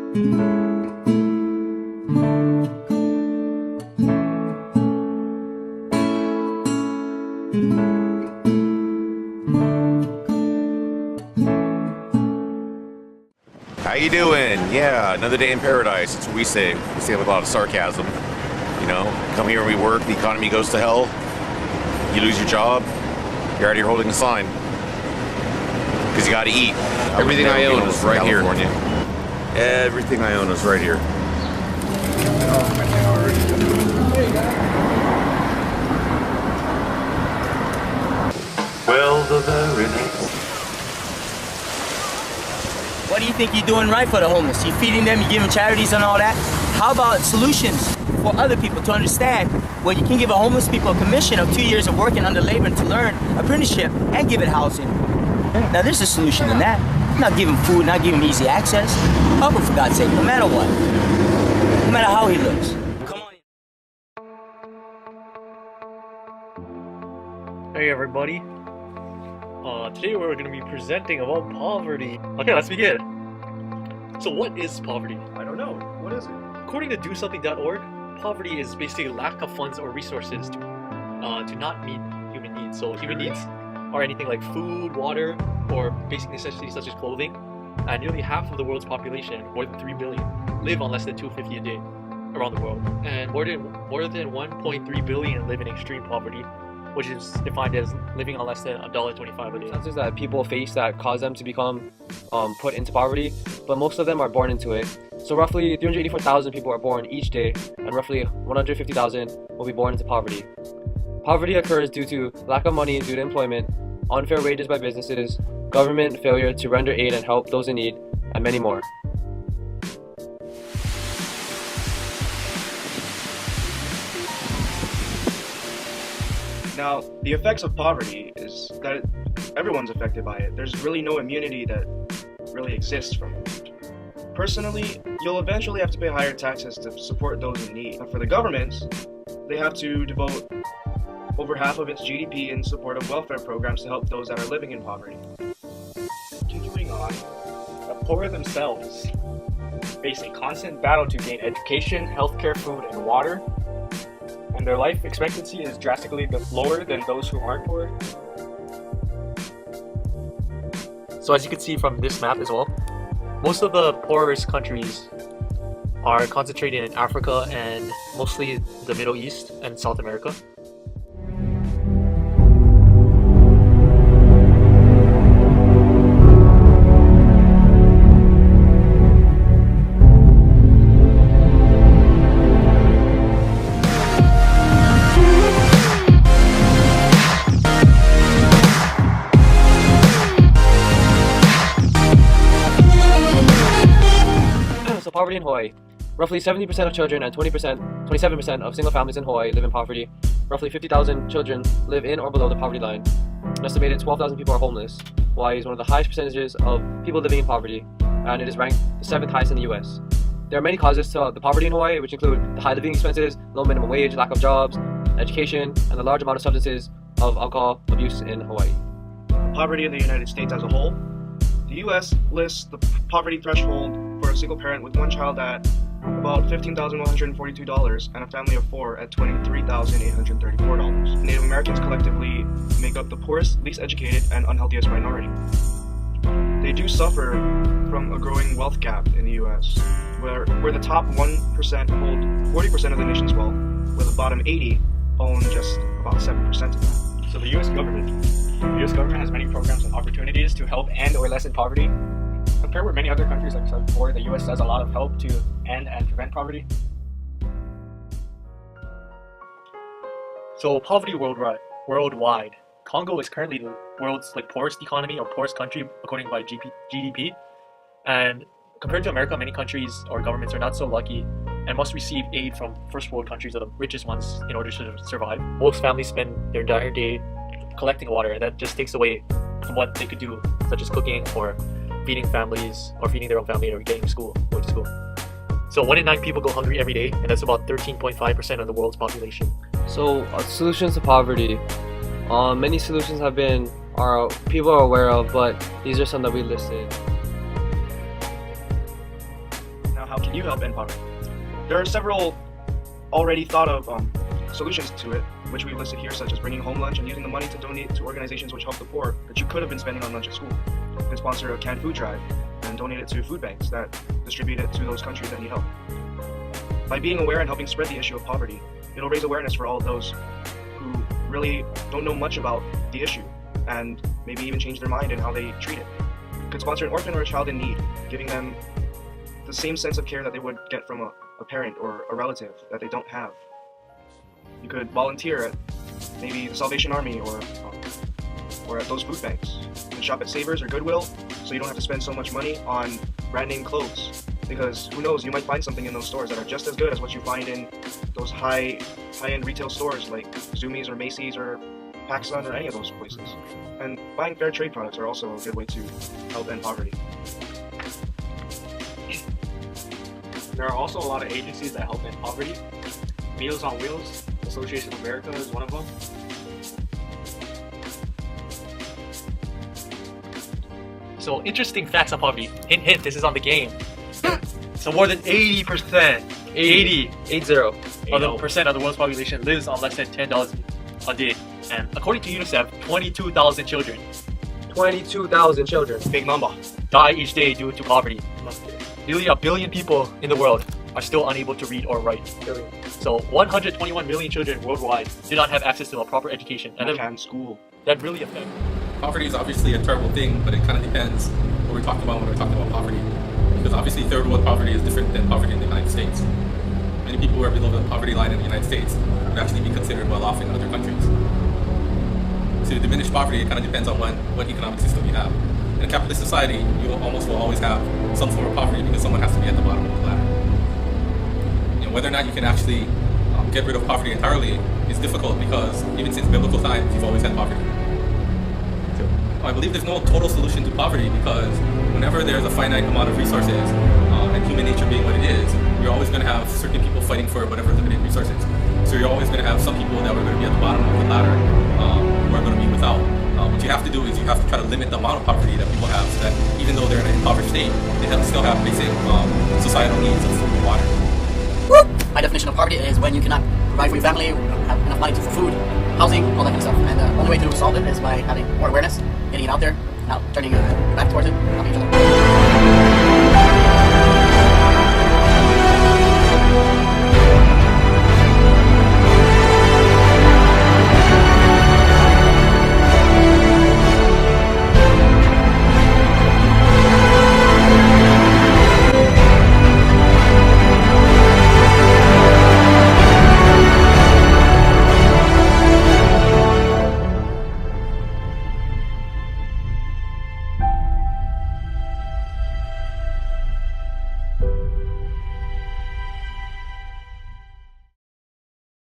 How you doing? Yeah, another day in paradise. That's what we say. We say it with a lot of sarcasm. You know, come here and we work, the economy goes to hell, you lose your job, you're out here holding a sign. Because you gotta eat. Everything I own is right here. Everything I own is right here. Well, the very next. What do you think you're doing right for the homeless? You're feeding them, you're giving charities and all that. How about solutions for other people to understand where you can give a homeless people a commission of 2 years of working under labor to learn apprenticeship and give it housing? Now there's a solution in that. Not give him food, not give him easy access. Help him for God's sake, no matter what. No matter how he looks. Come on. Hey everybody. Today we're going to be presenting about poverty. Okay, let's begin. So what is poverty? I don't know. What is it? According to DoSomething.org, poverty is basically lack of funds or resources to not meet human needs. So human needs are anything like food, water, or basic necessities such as clothing. And nearly half of the world's population, more than 3 billion, live on less than $2.50 a day around the world. And more than 1.3 billion live in extreme poverty, which is defined as living on less than $1.25 a day. Challenges that people face that cause them to become put into poverty, but most of them are born into it. So roughly 384,000 people are born each day, and roughly 150,000 will be born into poverty. Poverty occurs due to lack of money due to employment, unfair wages by businesses, government failure to render aid and help those in need, and many more. Now, the effects of poverty is that everyone's affected by it. There's really no immunity that really exists from it. Personally, you'll eventually have to pay higher taxes to support those in need. Now, for the governments, they have to devote over half of its GDP in support of welfare programs to help those that are living in poverty. Continuing on, the poor themselves face a constant battle to gain education, healthcare, food, and water. And their life expectancy is drastically lower than those who aren't poor. So as you can see from this map as well, most of the poorest countries are concentrated in Africa and mostly the Middle East and South America. Poverty in Hawaii. Roughly 70% of children and 27% of single families in Hawaii live in poverty. Roughly 50,000 children live in or below the poverty line. An estimated 12,000 people are homeless. Hawaii is one of the highest percentages of people living in poverty, and it is ranked the 7th highest in the US. There are many causes to the poverty in Hawaii, which include the high living expenses, low minimum wage, lack of jobs, education, and the large amount of substances of alcohol abuse in Hawaii. Poverty in the United States as a whole. The US lists the poverty threshold for a single parent with one child at about $15,142 and a family of 4 at $23,834. Native Americans collectively make up the poorest, least educated, and unhealthiest minority. They do suffer from a growing wealth gap in the US, where the top 1% hold 40% of the nation's wealth, where the bottom 80 own just about 7% of that. So the U.S. government has many programs and opportunities to help end or lessen poverty. Compared with many other countries, like I said before, the U.S. does a lot of help to end and prevent poverty. So poverty worldwide. Congo is currently the world's poorest economy or poorest country according by GDP. And compared to America, many countries or governments are not so lucky and must receive aid from first world countries or the richest ones in order to survive. Most families spend their entire day collecting water, and that just takes away from what they could do, such as cooking or feeding families or feeding their own family or going to school. So 1 in 9 people go hungry every day, and that's about 13.5% of the world's population. So solutions to poverty. Many solutions people are aware of, but these are some that we listed. Now, can you help end poverty? There are several already thought of solutions to it, which we've listed here, such as bringing home lunch and using the money to donate to organizations which help the poor that you could have been spending on lunch at school. You can sponsor a canned food drive and donate it to food banks that distribute it to those countries that need help. By being aware and helping spread the issue of poverty, it'll raise awareness for all of those who really don't know much about the issue and maybe even change their mind in how they treat it. You could sponsor an orphan or a child in need, giving them the same sense of care that they would get from a parent or a relative that they don't have. You could volunteer at maybe the Salvation Army or at those food banks. You can shop at Savers or Goodwill so you don't have to spend so much money on brand name clothes, because who knows, you might find something in those stores that are just as good as what you find in those high-end retail stores like Zumiez or Macy's or PacSun or any of those places. And buying fair trade products are also a good way to help end poverty. There are also a lot of agencies that help end poverty. Meals on Wheels, Association of America is one of them. So interesting facts on poverty. Hint, hint, this is on the game. So more than 80%, 80 of the percent of the world's population lives on less than $10 a day. And according to UNICEF, 22,000 children 22,000 children. Big number. die each day due to poverty. Nearly 1 billion people in the world are still unable to read or write. So 121 million children worldwide do not have access to a proper education, and school. that really affects. Poverty is obviously a terrible thing, but it kind of depends what we're talking about when we're talking about poverty. Because obviously third world poverty is different than poverty in the United States. Many people who are below the poverty line in the United States would actually be considered well off in other countries. To diminish poverty, it kind of depends on what economic system you have. In a capitalist society, you will always have some form of poverty because someone has to be at the bottom of the ladder. Whether or not you can actually get rid of poverty entirely is difficult because even since biblical times, you've always had poverty. I believe there's no total solution to poverty because whenever there's a finite amount of resources, and human nature being what it is, you're always going to have certain people fighting for whatever limited resources. So you're always going to have some people that are going to be at the bottom of the ladder who are going to be without. What you have to do is you have to try to limit the amount of poverty that people have so that even though they're in an impoverished state, they still have basic societal needs of food and water. My definition of poverty is when you cannot provide for your family, have enough money for food, housing, all that kind of stuff. And the only way to solve it is by having more awareness, getting it out there, not turning your back towards it, helping each other.